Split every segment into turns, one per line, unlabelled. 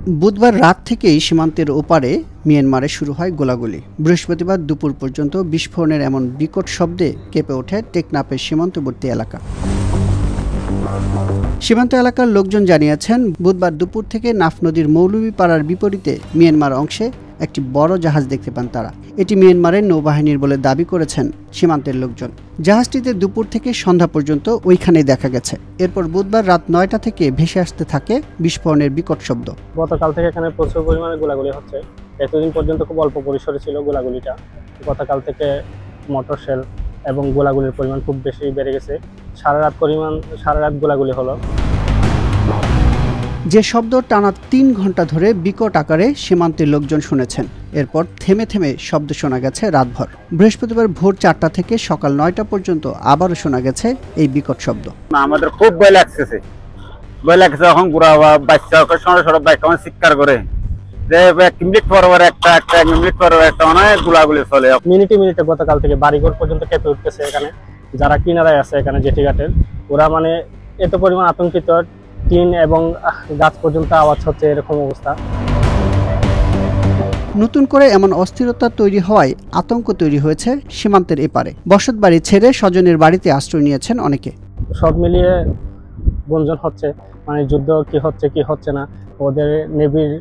বুধবার রাত থেকেই সীমান্তের ওপারে মিয়ানমারে শুরু হয় গোলাগুলি। বৃহস্পতিবার দুপুর পর্যন্ত বিস্ফোরণের এমন বিকট শব্দে কেঁপে ওঠে টেকনাফের সীমান্তবর্তী এলাকা। সীমান্ত এলাকার লোকজন জানিয়েছেন, বুধবার দুপুর থেকে নাফ নদীর মৌলভীপাড়ার বিপরীতে মিয়ানমার অংশে একটি বড় জাহাজ দেখতে পান তারা। এটি মিয়ানমারের নৌবাহিনীর বলে দাবি করেছেন সীমান্তের লোকজন। জাহাজটিতে দুপুর থেকে সন্ধ্যা পর্যন্ত ওইখানেই দেখা গেছে। এরপর বুধবার রাত 9টা থেকে ভেসে আসতে থাকে বিস্ফোরণের বিকট শব্দ।
গতকাল থেকে এখানে প্রচুর পরিমাণে গোলাগুলি হচ্ছে। এতদিন পর্যন্ত খুব অল্প পরিসরে ছিল গোলাগুলিটা। গতকাল থেকে মোটর শেল এবং গোলাগুলির পরিমাণ খুব বেশি বেড়ে গেছে। সারা রাত গোলাগুলি হলো।
যে শব্দ টানা 3 ঘন্টা ধরে বিকট আকারে সীমান্তের লোকজন শুনেছেন। এরপর থেমে থেমে শব্দ শোনা গেছে রাতভর। বৃহস্পতিবার ভোর 4টা থেকে সকাল 9টা পর্যন্ত আবারও শোনা গেছে এই বিকট শব্দ।
আমাদের খুব ভয় লাগছে এখন গুড়া বাচ্চা সব বাইক চিৎকার করে যে এক মিনিট পর একটা মিনিট পর একটা অনেক গোলাগুলি চলে।
মিনিটে গতকাল থেকে বাড়িঘর পর্যন্ত কেঁপে উঠতেছে। এখানে যারা কিনারায় আছে এখানে জেটিঘাটের, ওরা মানে এত পরিমাণ আতঙ্কিত, টিন এবং গাছ পর্যন্ত আওয়াজ হচ্ছে, এরকম অবস্থা।
নতুন করে এমন অস্থিরতা তৈরি হওয়ায় আতঙ্ক তৈরি হয়েছে সীমান্তের এপারে। বসতবাড়ি ছেড়ে স্বজনের বাড়িতে আশ্রয় নিয়েছেন অনেকে।
সব মিলিয়ে গুঞ্জন হচ্ছে, মানে যুদ্ধ কি হচ্ছে কি হচ্ছে না। ওদের নেভির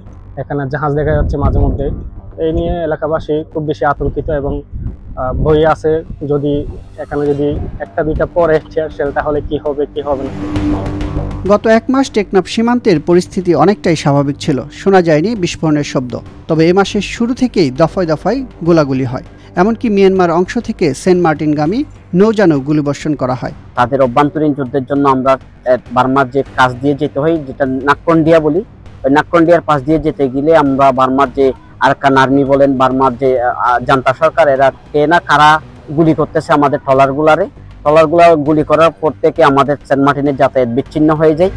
এখানে জাহাজ দেখা যাচ্ছে মাঝে মধ্যে। এই নিয়ে এলাকাবাসী খুব বেশি আতঙ্কিত এবং ভয় আছে, যদি এখানে যদি একটা দুইটা পরে শেল তাহলে কি হবে না।
গত 1 মাস টেকনাফ সীমান্তের পরিস্থিতি অনেকটাই স্বাভাবিক ছিল। শোনা যায়নি বিস্ফোরণের শব্দ। তবে এ মাসের শুরু থেকেই দফায় দফায় গোলাগুলি হয়। এমনকি মিয়ানমার অংশ থেকে সেন্ট মার্টিনগামী নৌযানেও গুলিবর্ষণ করা হয়।
তাদের অভ্যন্তরীণ যুদ্ধের জন্য আমরা বার্মার যে কাজ দিয়ে যেতে হয়, যেটা নাককন্ডিয়া বলি, ওই নাককন্ডিয়ার পাশ দিয়ে যেতে গেলে আমরা বার্মার যে আরকান আর্মি বলেন, বার্মার যে জান্তা সরকার, এরা কে না কারা গুলি করতেছে আমাদের ট্রলারগুলা গুলি করার পর থেকে আমাদের সেন্ট মার্টিনের যাতায়াত বিচ্ছিন্ন হয়ে যায়।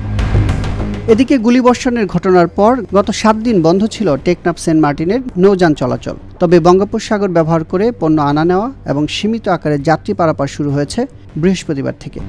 এদিকে গুলিবর্ষণের ঘটনার পর গত 7 দিন বন্ধ ছিল টেকনাফ সেন্ট মার্টিনের নৌযান চলাচল। তবে বঙ্গোপসাগর ব্যবহার করে পণ্য আনা নেওয়া এবং সীমিত আকারে যাত্রী পারাপার শুরু হয়েছে বৃহস্পতিবার থেকে।